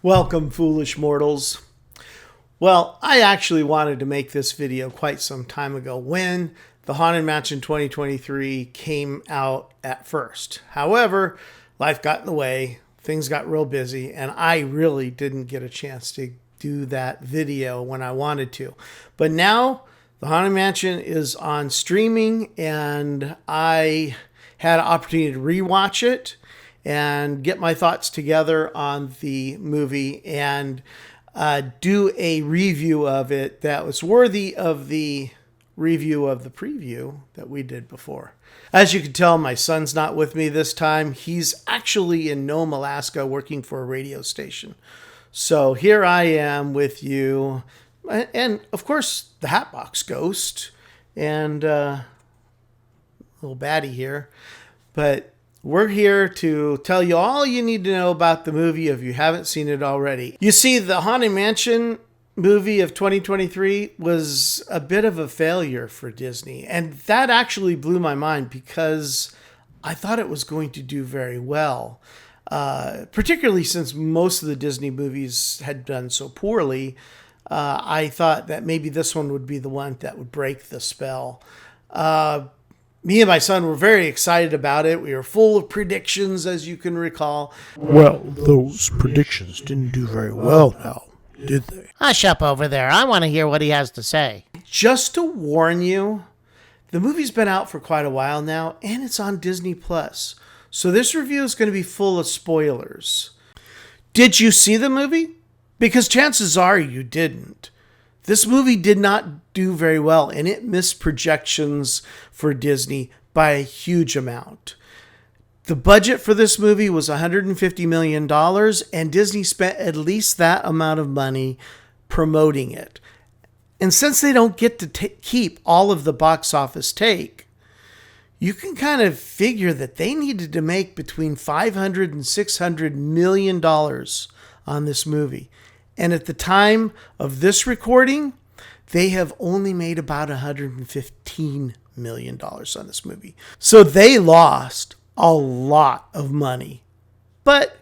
Welcome, foolish mortals. Well, I actually wanted to make this video quite some time ago when the Haunted Mansion 2023 came out at first. However, life got in the way, things got real busy, and I really didn't get a chance to do that video when I wanted to. But now the Haunted Mansion is on streaming, and I had an opportunity to rewatch it and get my thoughts together on the movie and do a review of it that was worthy of the review of the preview that we did before. As you can tell, my son's not with me this time. He's actually in Nome, Alaska, working for a radio station. So here I am with you, and of course the Hatbox Ghost and little baddie here. But we're here to tell you all you need to know about the movie if you haven't seen it already. You see, the Haunted Mansion movie of 2023 was a bit of a failure for Disney. And that actually blew my mind because I thought it was going to do very well. Particularly since most of the Disney movies had done so poorly, I thought that maybe this one would be the one that would break the spell. Me and my son were very excited about it. We were full of predictions, as you can recall. Well, those predictions didn't do very well now, did they? Hush up over there. I want to hear what he has to say. Just to warn you, the movie's been out for quite a while now, and it's on Disney+. So this review is going to be full of spoilers. Did you see the movie? Because chances are you didn't. This movie did not do very well, and it missed projections for Disney by a huge amount. The budget for this movie was $150 million, and Disney spent at least that amount of money promoting it. And since they don't get to keep all of the box office take, you can kind of figure that they needed to make between $500 and $600 million on this movie. And at the time of this recording, they have only made about $115 million on this movie. So they lost a lot of money. But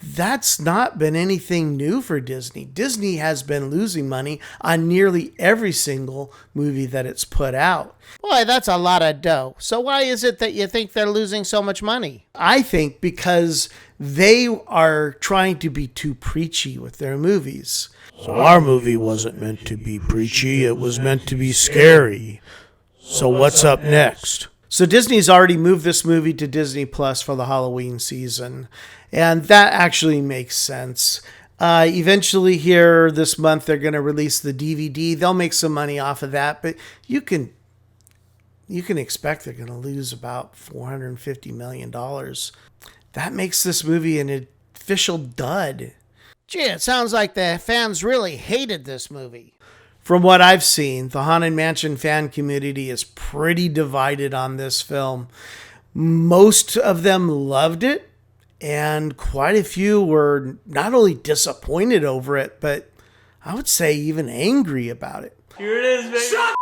that's not been anything new for Disney. Disney has been losing money on nearly every single movie that it's put out. Boy, that's a lot of dough. So why is it that you think they're losing so much money? I think because they are trying to be too preachy with their movies. So our movie wasn't meant to be preachy, it was meant to be scary. So what's up next? So Disney's already moved this movie to Disney Plus for the Halloween season. And that actually makes sense. Eventually here this month, they're going to release the DVD. They'll make some money off of that, but you can expect they're going to lose about $450 million. That makes this movie an official dud. Gee, it sounds like the fans really hated this movie. From what I've seen, the Haunted Mansion fan community is pretty divided on this film. Most of them loved it, and quite a few were not only disappointed over it, but I would say even angry about it. Here it is, baby. Shut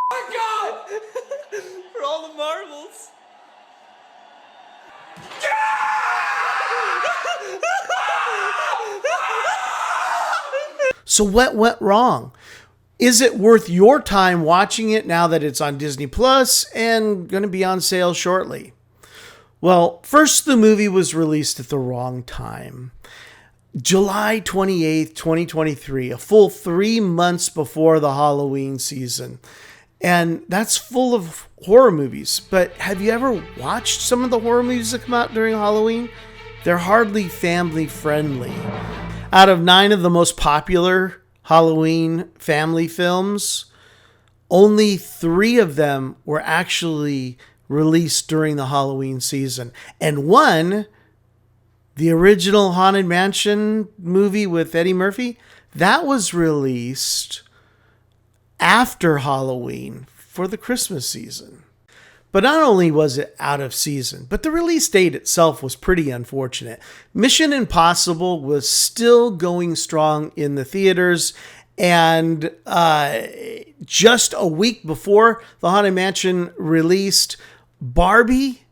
the up! For all the marbles. So what went wrong? Is it worth your time watching it now that it's on Disney Plus and going to be on sale shortly? Well, first, the movie was released at the wrong time. July 28th, 2023, a full 3 months before the Halloween season. And that's full of horror movies. But have you ever watched some of the horror movies that come out during Halloween? They're hardly family friendly. Out of 9 of the most popular Halloween family films, only 3 of them were actually released during the Halloween season. And one, the original Haunted Mansion movie with Eddie Murphy, that was released after Halloween for the Christmas season. But not only was it out of season, but the release date itself was pretty unfortunate. Mission Impossible was still going strong in the theaters, and just a week before the Haunted Mansion released, Barbie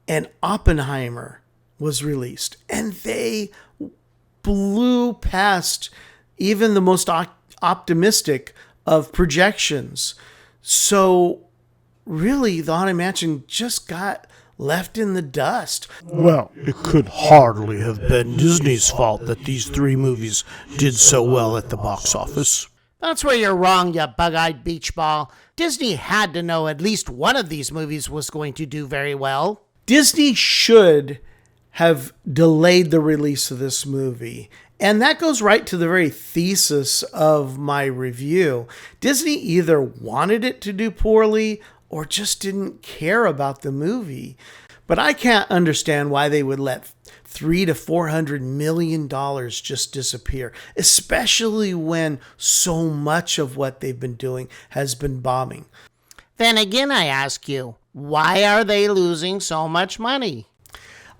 and Oppenheimer was released, and they blew past even the most optimistic of projections. So really, the Haunted Mansion just got left in the dust. Well, it could hardly have been Disney's fault that these three movies did so well at the box office. That's where you're wrong, you bug-eyed beach ball. Disney had to know at least one of these movies was going to do very well. Disney should have delayed the release of this movie. And that goes right to the very thesis of my review. Disney either wanted it to do poorly or just didn't care about the movie. But I can't understand why they would let $300 to $400 million just disappear, especially when so much of what they've been doing has been bombing. Then again, I ask you, why are they losing so much money?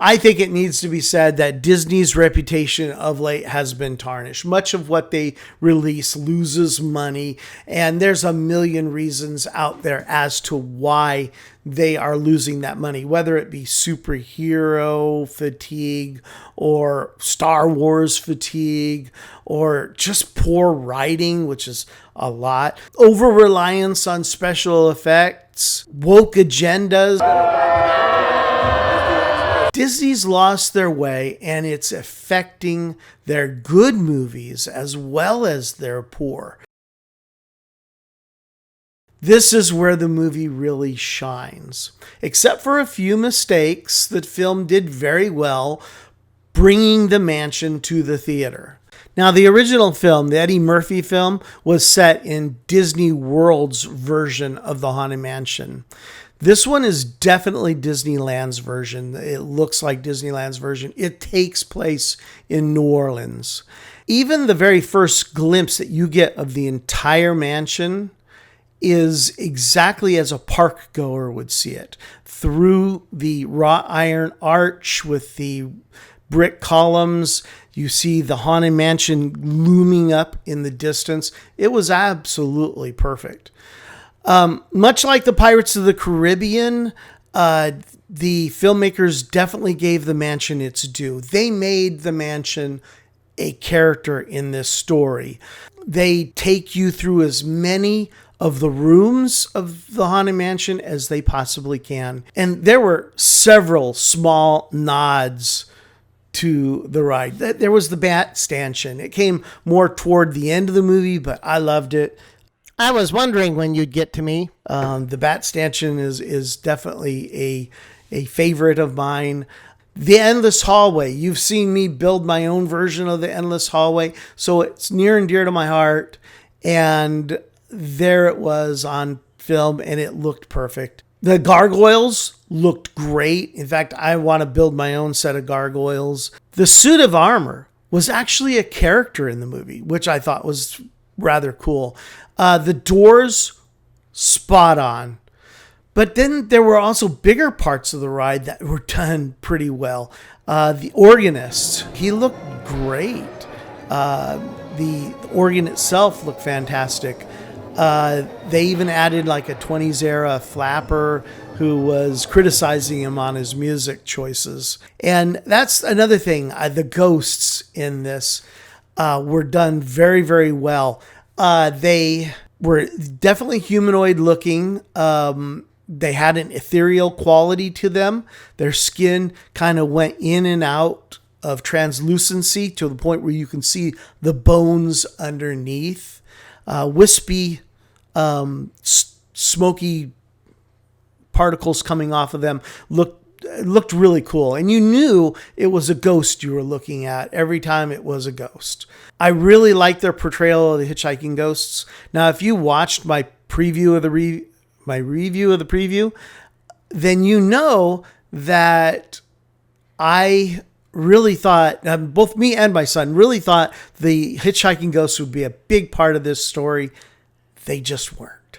I think it needs to be said that Disney's reputation of late has been tarnished. Much of what they release loses money, and there's a million reasons out there as to why they are losing that money, whether it be superhero fatigue or Star Wars fatigue or just poor writing, which is a lot, over-reliance on special effects, woke agendas. Disney's lost their way, and it's affecting their good movies as well as their poor. This is where the movie really shines. Except for a few mistakes, the film did very well, bringing the mansion to the theater. Now, the original film, the Eddie Murphy film, was set in Disney World's version of the Haunted Mansion. This one is definitely Disneyland's version. It looks like Disneyland's version. It takes place in New Orleans. Even the very first glimpse that you get of the entire mansion is exactly as a park goer would see it. Through the wrought iron arch with the brick columns, you see the Haunted Mansion looming up in the distance. It was absolutely perfect. Much like the Pirates of the Caribbean, the filmmakers definitely gave the mansion its due. They made the mansion a character in this story. They take you through as many of the rooms of the Haunted Mansion as they possibly can. And there were several small nods to the ride. There was the Bat Stanchion. It came more toward the end of the movie, but I loved it. I was wondering when you'd get to me. The Bat Stanchion is definitely a favorite of mine. The Endless Hallway. You've seen me build my own version of the Endless Hallway, so it's near and dear to my heart. And there it was on film, and it looked perfect. The gargoyles looked great. In fact, I want to build my own set of gargoyles. The suit of armor was actually a character in the movie, which I thought was rather cool. The doors, spot on. But then there were also bigger parts of the ride that were done pretty well. The organist, he looked great. The organ itself looked fantastic. They even added like a 20s era flapper who was criticizing him on his music choices. And that's another thing. The ghosts in this were done very, very well. They were definitely humanoid looking. They had an ethereal quality to them. Their skin kind of went in and out of translucency to the point where you can see the bones underneath. Wispy, smoky particles coming off of them looked really cool. And you knew it was a ghost you were looking at every time it was a ghost. I really like their portrayal of the hitchhiking ghosts. Now, if you watched my preview of the review of the preview, then you know that I really thought, both me and my son really thought the hitchhiking ghosts would be a big part of this story. They just weren't.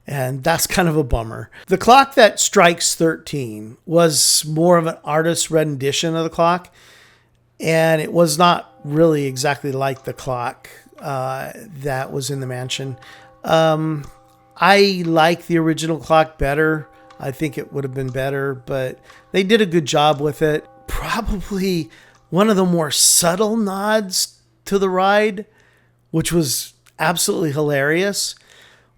And that's kind of a bummer. The clock that strikes 13 was more of an artist's rendition of the clock. And it was not really exactly like the clock that was in the mansion. I like the original clock better. I think it would have been better, but they did a good job with it. Probably one of the more subtle nods to the ride, which was absolutely hilarious,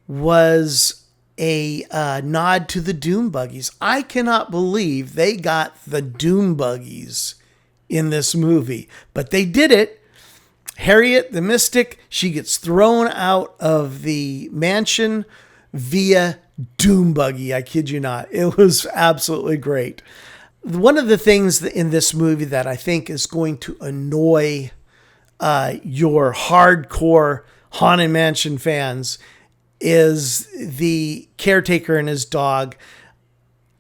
was a nod to the Doom buggies. I cannot believe they got the Doom buggies in this movie, but they did it. Harriet the Mystic, she gets thrown out of the mansion via Doom buggy. I kid you not. It was absolutely great. One of the things in this movie that I think is going to annoy your hardcore Haunted Mansion fans is the caretaker and his dog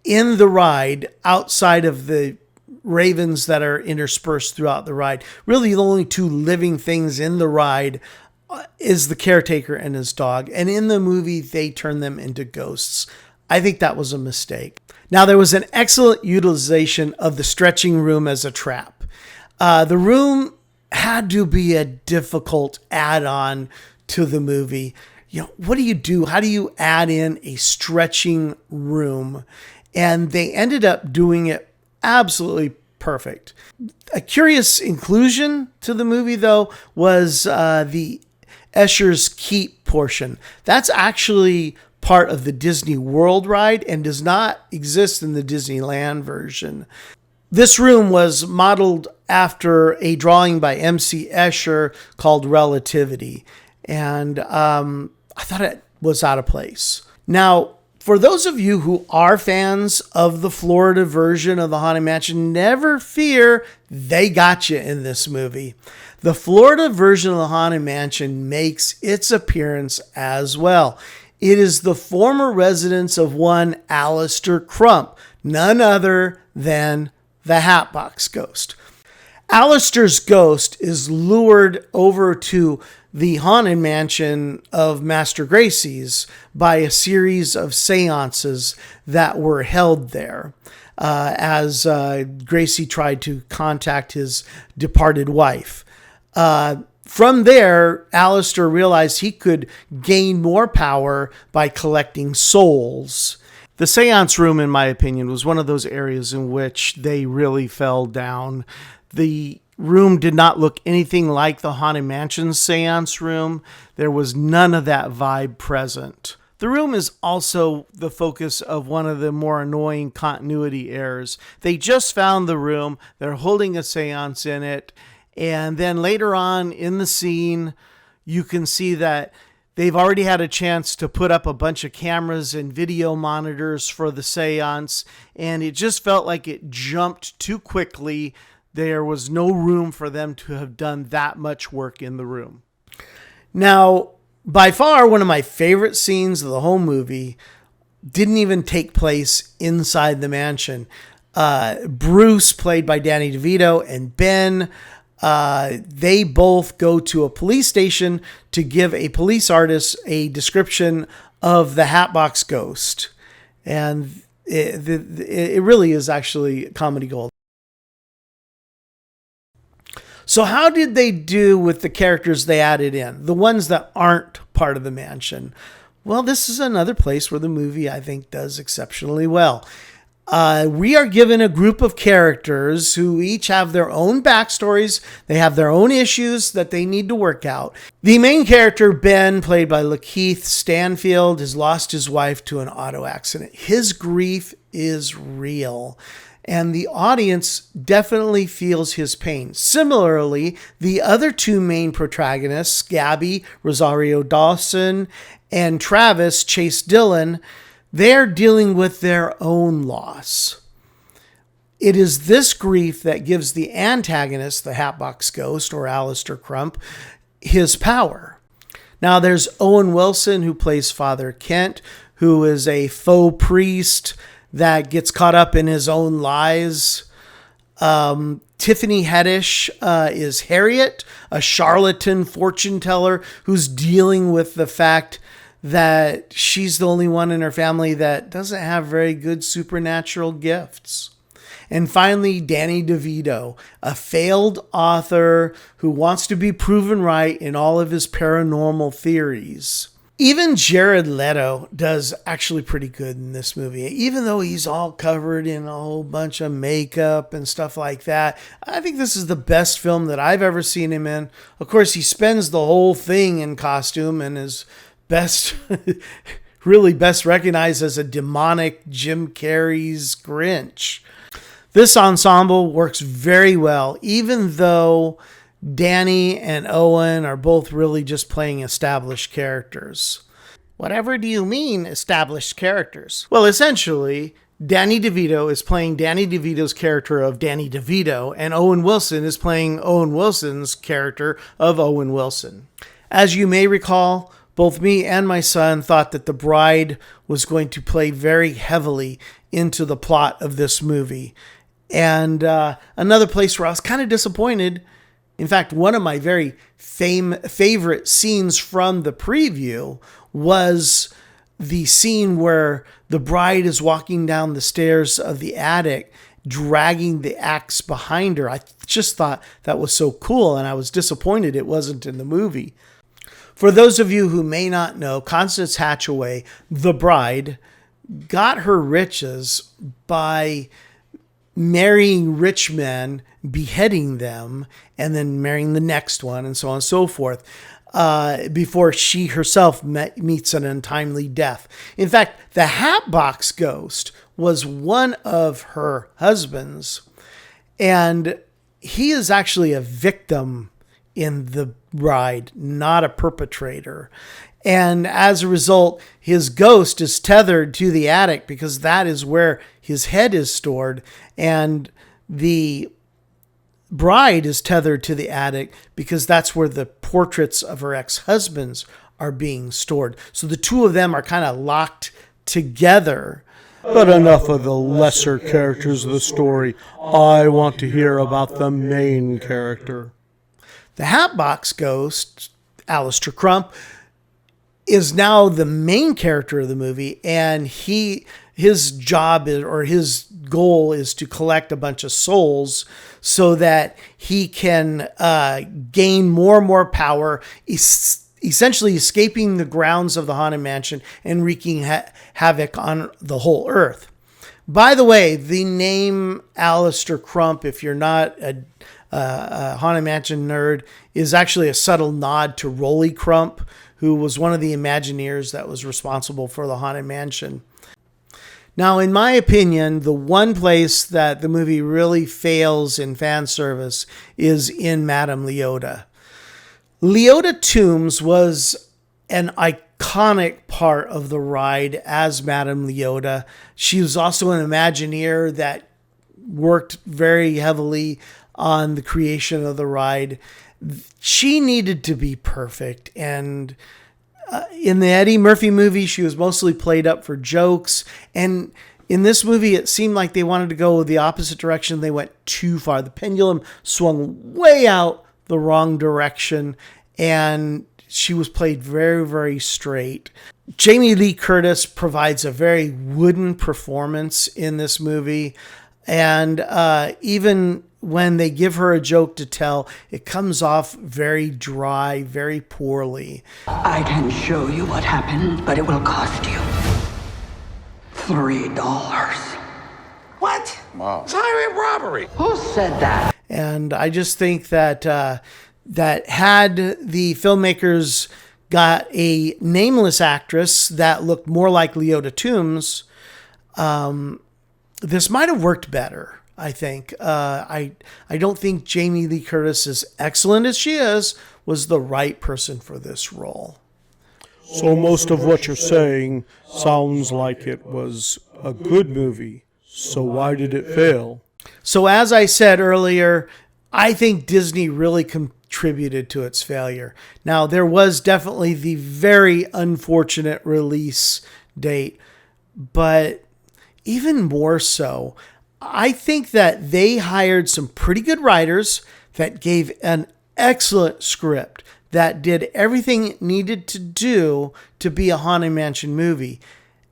in the ride, outside of the ravens that are interspersed throughout the ride. Really, the only two living things in the ride is the caretaker and his dog. And in the movie, they turn them into ghosts. I think that was a mistake. Now, there was an excellent utilization of the stretching room as a trap. The room had to be a difficult add-on to the movie. What do you do? How do you add in a stretching room? And they ended up doing it absolutely perfect. A curious inclusion to the movie, though, was the Escher's Keep portion. That's actually part of the Disney World ride and does not exist in the Disneyland version. This room was modeled after a drawing by M.C. Escher called Relativity, and I thought it was out of place. Now, for those of you who are fans of the Florida version of the Haunted Mansion, never fear, they got you in this movie. The Florida version of the Haunted Mansion makes its appearance as well. It is the former residence of one Alistair Crump, none other than the Hatbox Ghost. Alistair's ghost is lured over to the Haunted Mansion of Master Gracie's by a series of seances that were held there as Gracie tried to contact his departed wife. From there, Alistair realized he could gain more power by collecting souls. The seance room, in my opinion, was one of those areas in which they really fell down. The room did not look anything like the Haunted Mansion seance room. There was none of that vibe present. The room is also the focus of one of the more annoying continuity errors. They just found the room, they're holding a seance in it, and then later on in the scene, you can see that they've already had a chance to put up a bunch of cameras and video monitors for the seance, and it just felt like it jumped too quickly. There was no room for them to have done that much work in the room. Now, by far, one of my favorite scenes of the whole movie didn't even take place inside the mansion. Bruce, played by Danny DeVito, and Ben, they both go to a police station to give a police artist a description of the Hatbox Ghost. And it really is actually comedy gold. So how did they do with the characters they added in? The ones that aren't part of the mansion? Well, this is another place where the movie, I think, does exceptionally well. We are given a group of characters who each have their own backstories. They have their own issues that they need to work out. The main character, Ben, played by Lakeith Stanfield, has lost his wife to an auto accident. His grief is real, and the audience definitely feels his pain. Similarly, the other two main protagonists, Gabby, Rosario Dawson, and Travis, Chase Dillon, they're dealing with their own loss. It is this grief that gives the antagonist, the Hatbox Ghost, or Alistair Crump, his power. Now, there's Owen Wilson, who plays Father Kent, who is a faux priest that gets caught up in his own lies. Tiffany Haddish is Harriet, a charlatan fortune teller who's dealing with the fact that she's the only one in her family that doesn't have very good supernatural gifts. And finally, Danny DeVito, a failed author who wants to be proven right in all of his paranormal theories. Even Jared Leto does actually pretty good in this movie. Even though he's all covered in a whole bunch of makeup and stuff like that, I think this is the best film that I've ever seen him in. Of course, he spends the whole thing in costume and is best, really best recognized as a demonic Jim Carrey's Grinch. This ensemble works very well, even though Danny and Owen are both really just playing established characters. Whatever do you mean, established characters? Well, essentially, Danny DeVito is playing Danny DeVito's character of Danny DeVito, and Owen Wilson is playing Owen Wilson's character of Owen Wilson. As you may recall, both me and my son thought that The Bride was going to play very heavily into the plot of this movie. And another place where I was kind of disappointed, in fact, one of my very favorite scenes from the preview was the scene where the bride is walking down the stairs of the attic, dragging the axe behind her. I just thought that was so cool, and I was disappointed it wasn't in the movie. For those of you who may not know, Constance Hatchaway, the bride, got her riches by marrying rich men, beheading them, and then marrying the next one, and so on and so forth, before she herself meets an untimely death. In fact, the Hatbox Ghost was one of her husbands, and he is actually a victim in The Bride, not a perpetrator. And as a result, his ghost is tethered to the attic because that is where his head is stored. And the bride is tethered to the attic because that's where the portraits of her ex-husbands are being stored. So the two of them are kind of locked together. But enough of the lesser characters of the story. I want to hear about the main character. The Hatbox Ghost, Alistair Crump, is now the main character of the movie, and his job or his goal is to collect a bunch of souls so that he can gain more and more power, essentially escaping the grounds of the Haunted Mansion and wreaking havoc on the whole earth. By the way, the name Alistair Crump, if you're not a Haunted Mansion nerd, is actually a subtle nod to Rolly Crump, who was one of the Imagineers that was responsible for the Haunted Mansion. Now, in my opinion, the one place that the movie really fails in fan service is in Madame Leota. Leota Toombs was an iconic part of the ride as Madame Leota. She was also an Imagineer that worked very heavily on the creation of the ride. She needed to be perfect, and in the Eddie Murphy movie, she was mostly played up for jokes, and in this movie, it seemed like they wanted to go the opposite direction. They went too far. The pendulum swung way out the wrong direction, and she was played very, very straight. Jamie Lee Curtis provides a very wooden performance in this movie, and even when they give her a joke to tell, it comes off very dry, very poorly. I can show you what happened, but it will cost you $3. What? Wow. It's highway robbery. Who said that? And I just think that that had the filmmakers got a nameless actress that looked more like Leota Toombs, this might have worked better. I think. I don't think Jamie Lee Curtis, as excellent as she is, was the right person for this role. So most of what you're saying sounds like it was a good movie. So why did it fail? So as I said earlier, I think Disney really contributed to its failure. Now, there was definitely the very unfortunate release date, but even more so, I think that they hired some pretty good writers that gave an excellent script that did everything it needed to do to be a Haunted Mansion movie.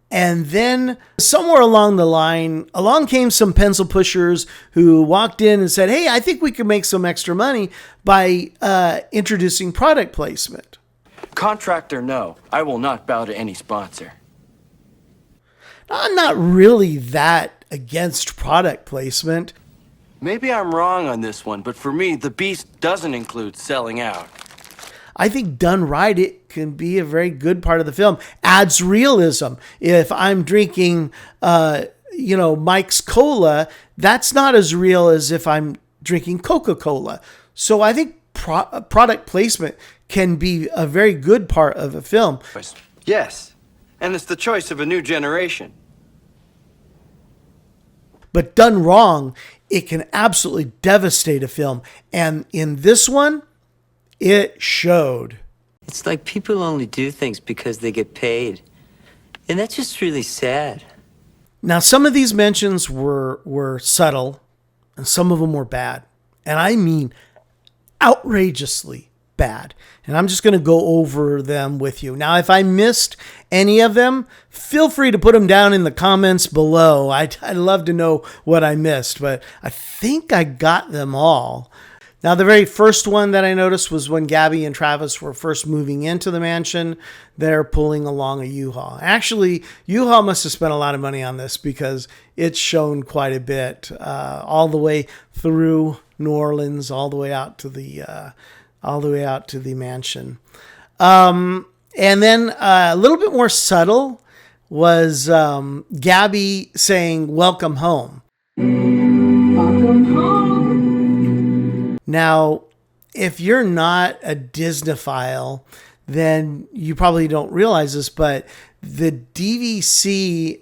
And then somewhere along the line, along came some pencil pushers who walked in and said, hey, I think we could make some extra money by introducing product placement. Contract or no, I will not bow to any sponsor. I'm not really that against product placement. Maybe I'm wrong on this one, but for me, the beast doesn't include selling out. I think done right, it can be a very good part of the film. Adds realism. If I'm drinking, Mike's Cola, that's not as real as if I'm drinking Coca-Cola. So I think product placement can be a very good part of a film. Yes, and it's the choice of a new generation. But done wrong, it can absolutely devastate a film. And in this one, it showed. It's like people only do things because they get paid. And that's just really sad. Now, some of these mentions were subtle, and some of them were bad. And I mean outrageously bad. And I'm just going to go over them with you. Now, if I missed any of them, feel free to put them down in the comments below. I'd love to know what I missed, but I think I got them all. Now, the very first one that I noticed was when Gabby and Travis were first moving into the mansion. They're pulling along a U-Haul. Actually, U-Haul must have spent a lot of money on this because it's shown quite a bit, all the way through New Orleans, all the way out to the mansion. And then a little bit more subtle was Gabby saying, "Welcome home." Welcome home. Now, if you're not a Disneyphile, then you probably don't realize this, but the DVC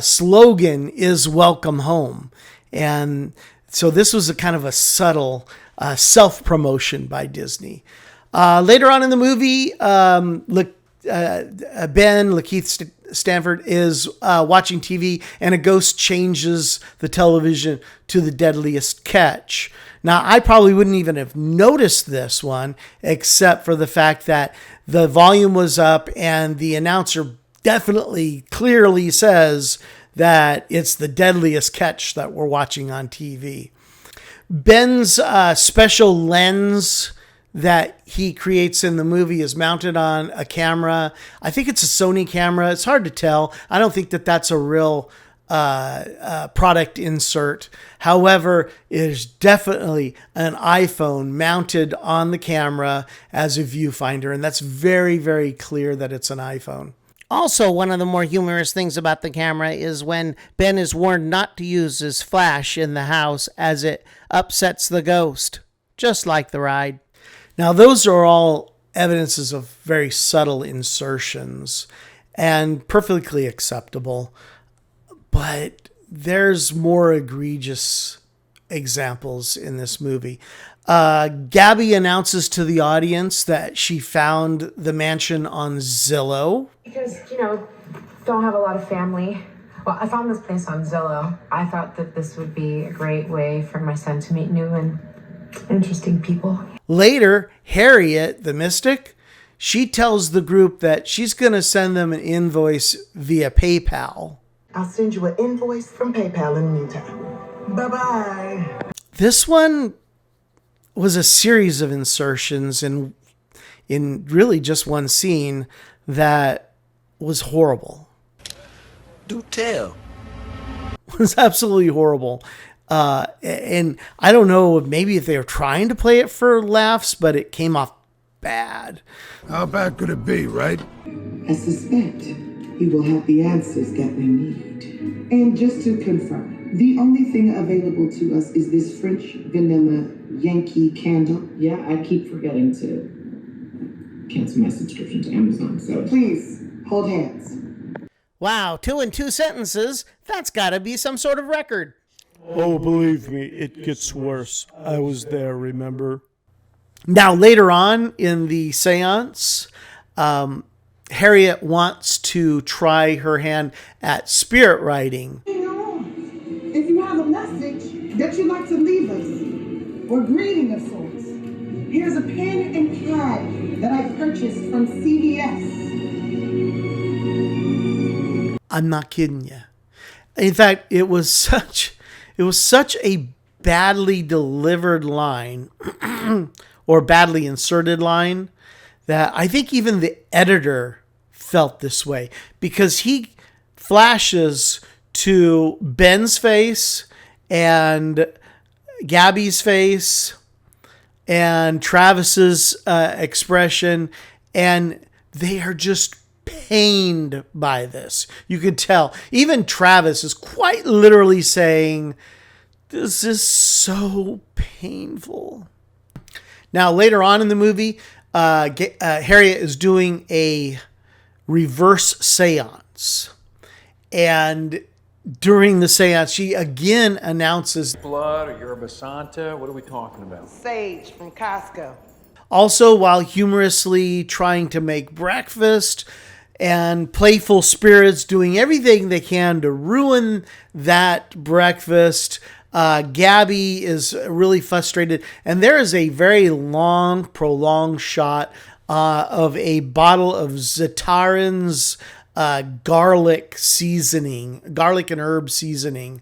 slogan is "Welcome Home." And so this was a kind of a subtle self-promotion by Disney. Later on in the movie, Lakeith Stanford is watching TV, and a ghost changes the television to The Deadliest Catch. Now, I probably wouldn't even have noticed this one, except for the fact that the volume was up and the announcer definitely clearly says that it's The Deadliest Catch that we're watching on TV. Ben's special lens that he creates in the movie is mounted on a camera. I think it's a Sony camera. It's hard to tell. I don't think that that's a real product insert. However, it is definitely an iPhone mounted on the camera as a viewfinder, and that's very, very clear that it's an iPhone. Also, one of the more humorous things about the camera is when Ben is warned not to use his flash in the house as it upsets the ghost, just like the ride. Now, those are all evidences of very subtle insertions and perfectly acceptable, but there's more egregious examples in this movie. Gabby announces to the audience that she found the mansion on Zillow. Because, don't have a lot of family. Well, I found this place on Zillow. I thought that this would be a great way for my son to meet new and interesting people. Later, Harriet, the mystic, she tells the group that she's going to send them an invoice via PayPal. I'll send you an invoice from PayPal in the meantime. Bye-bye. This one was a series of insertions in really just one scene that was horrible. Do tell. It was absolutely horrible. And I don't know, maybe if they were trying to play it for laughs, but it came off bad. How bad could it be, right? I suspect he will have the answers that we need. And just to confirm, the only thing available to us is this French vanilla Yankee candle. Yeah, I keep forgetting to cancel my subscription to Amazon, so please hold hands. Wow, 2 in 2 sentences. That's got to be some sort of record. Oh, believe me, it gets worse. I was there, remember? Now, later on in the seance, Harriet wants to try her hand at spirit writing. If you have a message that you'd like to leave us, or greeting of sorts, here's a pen and pad that I purchased from CVS. I'm not kidding you. In fact, it was such a badly delivered line or badly inserted line that I think even the editor felt this way, because he flashes to Ben's face and Gabby's face and Travis's expression, and they are just pained by this. You could tell. Even Travis is quite literally saying, "This is so painful." Now, later on in the movie, Harriet is doing a reverse seance. And during the seance, she again announces blood or yerba santa. What are we talking about? Sage from Costco. Also, while humorously trying to make breakfast, and playful spirits doing everything they can to ruin that breakfast, Gabby is really frustrated. And there is a very long, prolonged shot of a bottle of Zatarin's garlic and herb seasoning,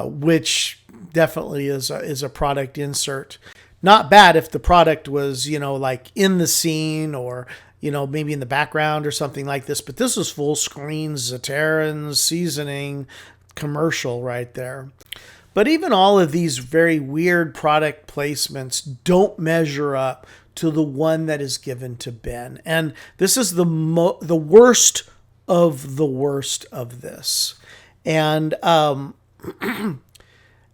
which definitely is a product insert. Not bad if the product was, like in the scene or, maybe in the background or something like this. But this was full screen Zatarin's seasoning commercial right there. But even all of these very weird product placements don't measure up to the one that is given to Ben. And this is the worst of the worst of this. And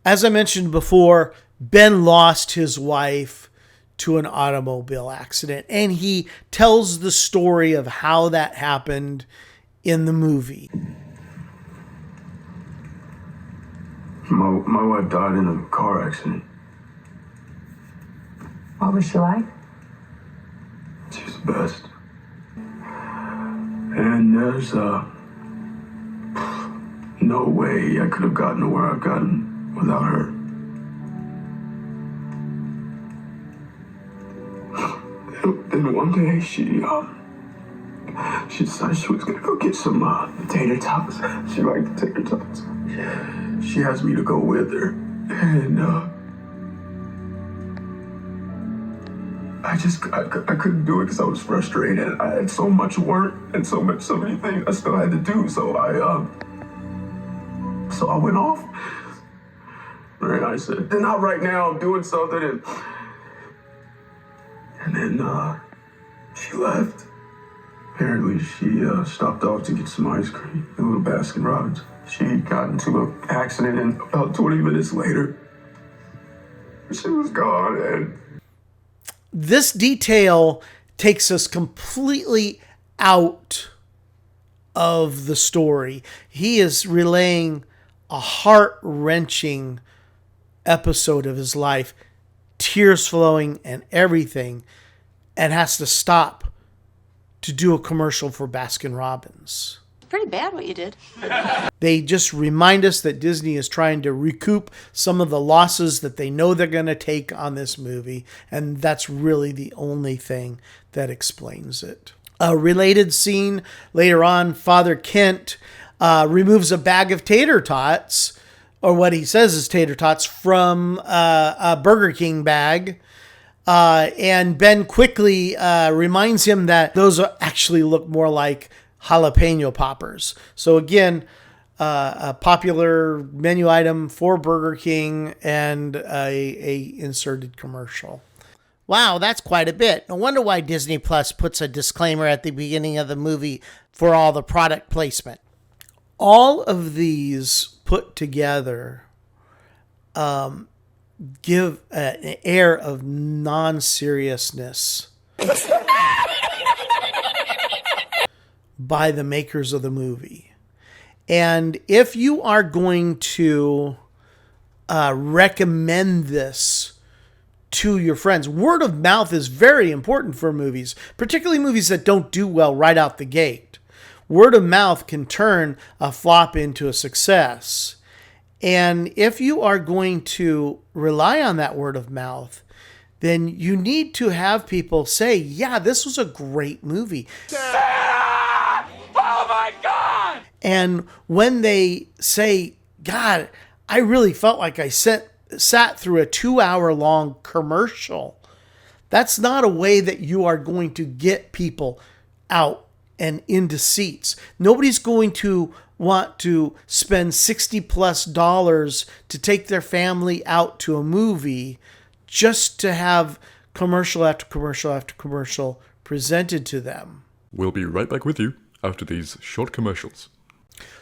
as I mentioned before, Ben lost his wife to an automobile accident. And he tells the story of how that happened in the movie. My wife died in a car accident. What was she like? She's the best. And there's no way I could have gotten to where I've gotten without her. Then one day she decided she was gonna go get some tater tots. She liked tater tots. She asked me to go with her, and I couldn't do it because I was frustrated. I had so much work and so many things I still had to do. So I went off. And I said, "Not right now. I'm doing something." And then she left. Apparently, she stopped off to get some ice cream, a little Baskin Robbins. She got into an accident, and about 20 minutes later, she was gone. And this detail takes us completely out of the story. He is relaying a heart-wrenching episode of his life, tears flowing and everything, and has to stop to do a commercial for Baskin Robbins. Pretty bad what you did. They just remind us that Disney is trying to recoup some of the losses that they know they're going to take on this movie, and that's really the only thing that explains it. A related scene later on, Father Kent removes a bag of tater tots, or what he says is tater tots, from a Burger King bag. And Ben quickly reminds him that those actually look more like jalapeno poppers. So again, a popular menu item for Burger King and a inserted commercial. Wow, that's quite a bit. No wonder why Disney Plus puts a disclaimer at the beginning of the movie for all the product placement. All of these put together give an air of non-seriousness by the makers of the movie. And if you are going to recommend this to your friends, word of mouth is very important for movies, particularly movies that don't do well right out the gate. Word of mouth can turn a flop into a success. And if you are going to rely on that word of mouth, then you need to have people say, yeah, this was a great movie. Oh my God! And when they say, God, I really felt like I sat through a 2-hour long commercial, That's not a way that you are going to get people out and into seats. Nobody's going to want to spend $60+ to take their family out to a movie just to have commercial after commercial after commercial presented to them. We'll be right back with you after these short commercials.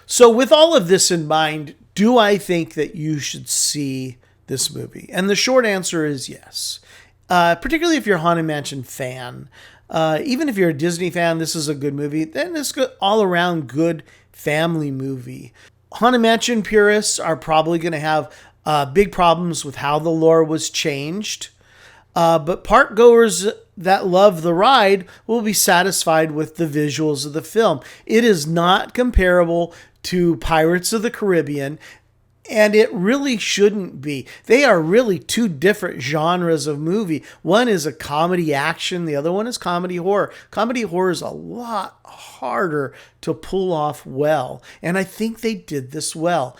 So with all of this in mind, do I think that you should see this movie? And the short answer is yes. Particularly if you're a Haunted Mansion fan. Even if you're a Disney fan, this is a good movie. Then it's an all-around good family movie. Haunted Mansion purists are probably going to have big problems with how the lore was changed. But park goers that love the ride will be satisfied with the visuals of the film. It is not comparable to Pirates of the Caribbean, and it really shouldn't be. They are really two different genres of movie. One is a comedy action, the other one is comedy horror. Comedy horror is a lot harder to pull off well, and I think they did this well.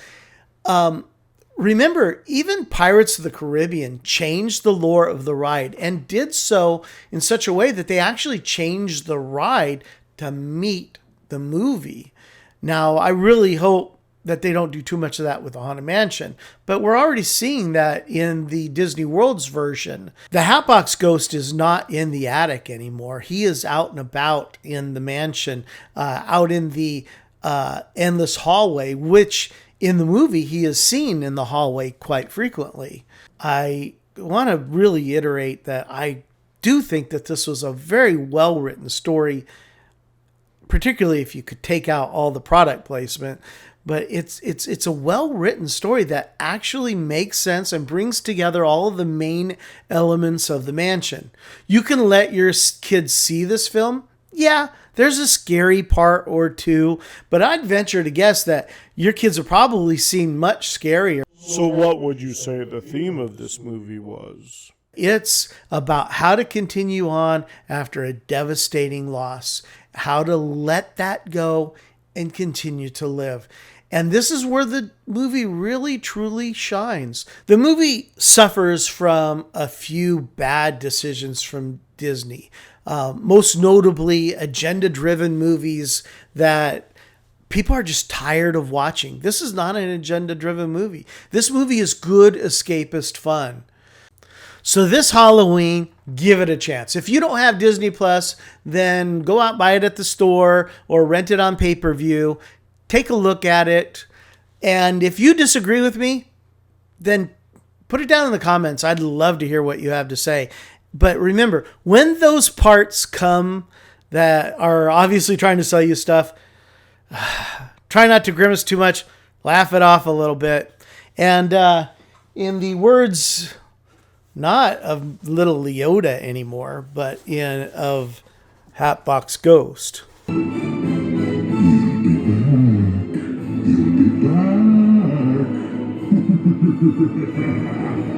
Remember, even Pirates of the Caribbean changed the lore of the ride and did so in such a way that they actually changed the ride to meet the movie. Now, I really hope that they don't do too much of that with the Haunted Mansion, but we're already seeing that in the Disney World's version. The Hatbox Ghost is not in the attic anymore. He is out and about in the mansion, out in the endless hallway, which in the movie, he is seen in the hallway quite frequently. I want to really iterate that I do think that this was a very well-written story, particularly if you could take out all the product placement. But it's a well-written story that actually makes sense and brings together all of the main elements of the mansion. You can let your kids see this film. Yeah, there's a scary part or two, but I'd venture to guess that your kids have probably seen much scarier. So what would you say the theme of this movie was? It's about how to continue on after a devastating loss, how to let that go and continue to live. And this is where the movie really, truly shines. The movie suffers from a few bad decisions from Disney. Most notably, agenda-driven movies that people are just tired of watching. This is not an agenda-driven movie. This movie is good, escapist fun. So this Halloween, give it a chance. If you don't have Disney Plus, then go out, buy it at the store or rent it on pay-per-view. Take a look at it. And if you disagree with me, then put it down in the comments. I'd love to hear what you have to say. But remember, when those parts come that are obviously trying to sell you stuff, try not to grimace too much. Laugh it off a little bit. And in the words, not of little Leota anymore, but of Hatbox Ghost. You'll be back.